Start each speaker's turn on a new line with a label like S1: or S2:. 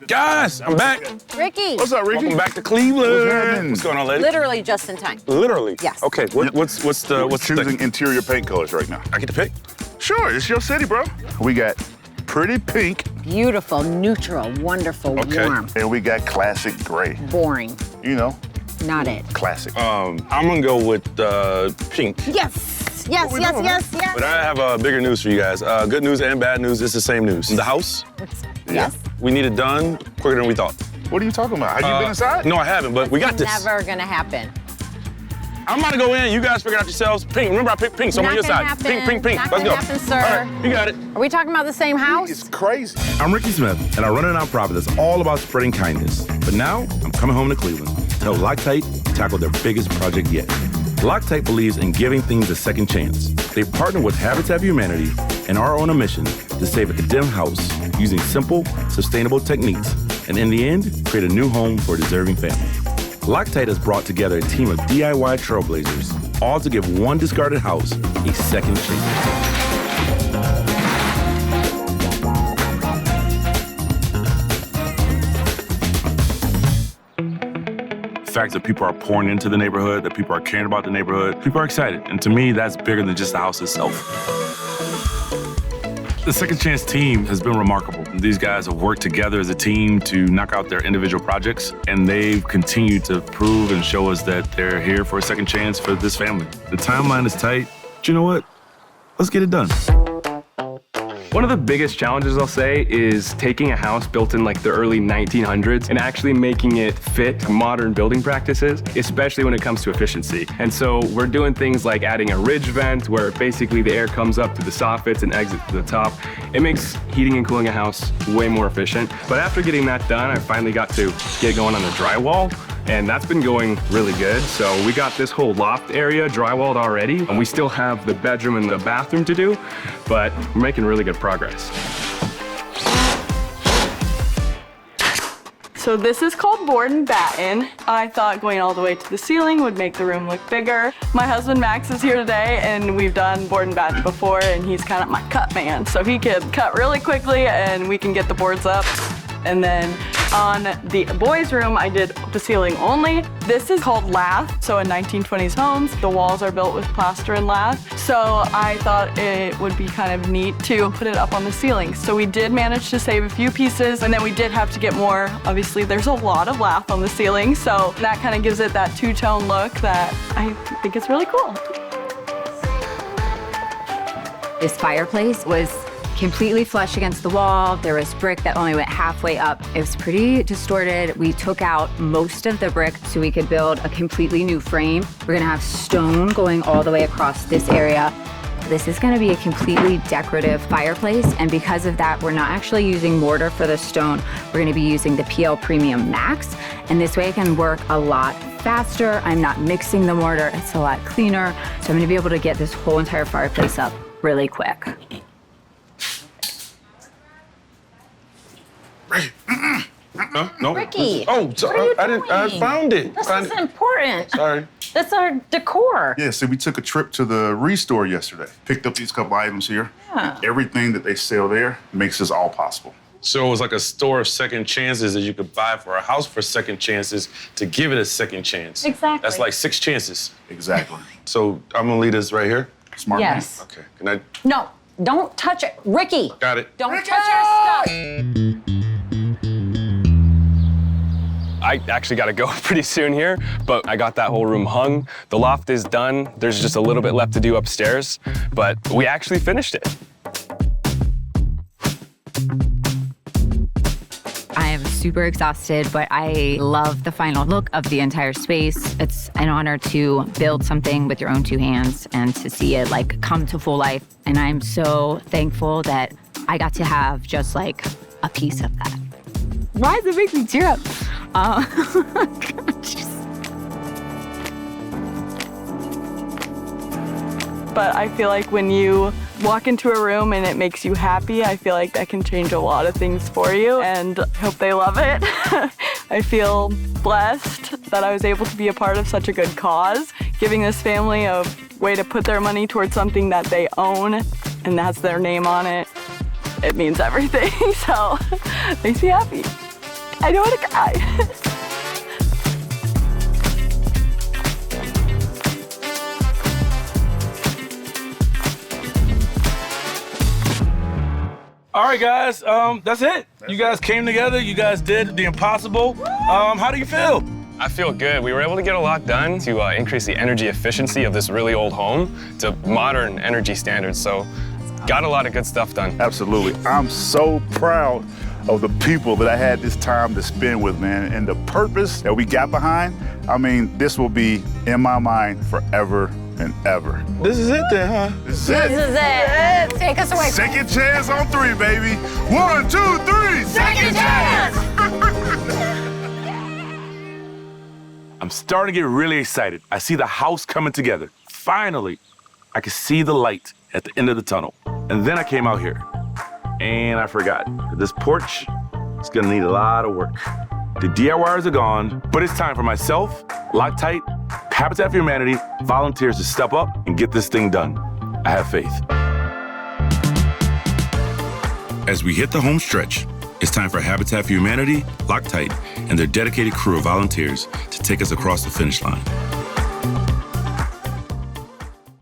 S1: Guys, I'm back.
S2: Ricky.
S3: What's up, Ricky?
S1: Welcome back to Cleveland. What's going on, lady?
S2: Literally just in time.
S1: Literally?
S2: Yes.
S1: Okay, what's
S3: We're
S1: the
S3: choosing
S1: thing?
S3: interior paint colors right now.
S1: I get to pick?
S3: Sure, it's your city, bro. We got pretty pink,
S2: Beautiful, neutral, wonderful,
S1: Okay.
S2: warm,
S3: and we got classic gray.
S2: boring.
S3: You know,
S2: Not it.
S3: classic.
S1: I'm gonna go with pink.
S2: Yes, yes,
S3: What we
S2: yes,
S3: doing,
S2: yes, yes.
S1: But I have bigger news for you guys. Good news and bad news. It's the same news. The house,
S2: Yes.
S1: we need it done quicker than we thought.
S3: What are you talking about? Have you been inside?
S1: No, I haven't, but we got this.
S2: Never gonna happen.
S1: I'm about to go in. You guys figure it out yourselves. Pink. Remember, I picked pink, so I'm on
S2: Not
S1: your
S2: gonna
S1: side.
S2: happen.
S1: Pink, pink, pink.
S2: Not
S1: Let's
S2: gonna
S1: go.
S2: happen, sir.
S1: All right, you got it.
S2: Are we talking about the same house?
S3: It's crazy.
S4: I'm Ricky Smith, and I run a nonprofit that's all about spreading kindness. But now, I'm coming home to Cleveland to help Loctite tackle their biggest project yet. Loctite believes in giving things a second chance. They partner with Habitat for Humanity and are on a mission to save a condemned house using simple, sustainable techniques, and in the end, create a new home for a deserving family. Loctite has brought together a team of DIY trailblazers, all to give one discarded house a second chance. The fact that people are pouring into the neighborhood, that people are caring about the neighborhood, people are excited. And to me, that's bigger than just the house itself. The Second Chance team has been remarkable. These guys have worked together as a team to knock out their individual projects, and they've continued to prove and show us that they're here for a second chance for this family. The timeline is tight, but you know what? Let's get it done.
S5: One of the biggest challenges, I'll say, is taking a house built in like the early 1900s and actually making it fit modern building practices, especially when it comes to efficiency. And so we're doing things like adding a ridge vent where basically the air comes up to the soffits and exits to the top. It makes heating and cooling a house way more efficient. But after getting that done, I finally got to get going on the drywall. And that's been going really good. So we got this whole loft area drywalled already, and we still have the bedroom and the bathroom to do, but we're making really good progress.
S6: So this is called board and batten. I thought going all the way to the ceiling would make the room look bigger. My husband Max is here today, and we've done board and batten before, and he's kind of my cut man. So he can cut really quickly and we can get the boards up. And then on the boys' room, I did the ceiling only. This is called lath. So in 1920s homes, the walls are built with plaster and lath. So I thought it would be kind of neat to put it up on the ceiling. So we did manage to save a few pieces, and then we did have to get more. Obviously, there's a lot of lath on the ceiling, so that kind of gives it that two-tone look that I think is really cool.
S7: This fireplace was completely flush against the wall. There was brick that only went halfway up. It was pretty distorted. We took out most of the brick so we could build a completely new frame. We're gonna have stone going all the way across this area. This is gonna be a completely decorative fireplace, and because of that, we're not actually using mortar for the stone. We're gonna be using the PL Premium Max, and this way I can work a lot faster. I'm not mixing the mortar, it's a lot cleaner. So I'm gonna be able to get this whole entire fireplace up really quick.
S1: No.
S2: Ricky,
S1: Oh, so,
S2: what are you
S1: I
S2: doing?
S1: found it.
S2: This is important.
S1: Sorry.
S2: That's our decor.
S3: Yeah, so we took a trip to the Restore yesterday. Picked up these couple items here.
S2: Yeah.
S3: Everything that they sell there makes this all possible.
S1: So it was like a store of second chances that you could buy for a house for second chances to give it a second chance.
S2: Exactly.
S1: That's like 6 chances.
S3: Exactly.
S1: So I'm gonna leave this right here.
S3: Smart
S2: Yes.
S1: Okay. Can I?
S2: No, don't touch it. Ricky,
S1: Got it.
S2: don't touch our stuff.
S5: I actually got to go pretty soon here, but I got that whole room hung. The loft is done. There's just a little bit left to do upstairs, but we actually finished it.
S7: I am super exhausted, but I love the final look of the entire space. It's an honor to build something with your own 2 hands and to see it like come to full life. And I'm so thankful that I got to have just like a piece of that. Why does it make me tear up?
S6: But I feel like when you walk into a room and it makes you happy, I feel like that can change a lot of things for you, and I hope they love it. I feel blessed that I was able to be a part of such a good cause, giving this family a way to put their money towards something that they own and has their name on it. It means everything, so it makes me happy. I don't want to cry.
S4: All right, guys, that's it. You guys came together, you guys did the impossible. How do you feel?
S5: I feel good. We were able to get a lot done to increase the energy efficiency of this really old home to modern energy standards. So got a lot of good stuff done.
S3: Absolutely. I'm so proud of the people that I had this time to spend with, man, and the purpose that we got behind. I mean, this will be in my mind forever and ever.
S4: This is it then, huh?
S3: This is it.
S2: This is it. Take us away.
S3: Second chance on 3, baby. 1, 2, 3.
S2: Second chance.
S4: I'm starting to get really excited. I see the house coming together. Finally, I can see the light at the end of the tunnel. And then I came out here, and I forgot. This porch is gonna need a lot of work. The DIYers are gone, but it's time for myself, Loctite, Habitat for Humanity, volunteers to step up and get this thing done. I have faith. As we hit the home stretch, it's time for Habitat for Humanity, Loctite, and their dedicated crew of volunteers to take us across the finish line.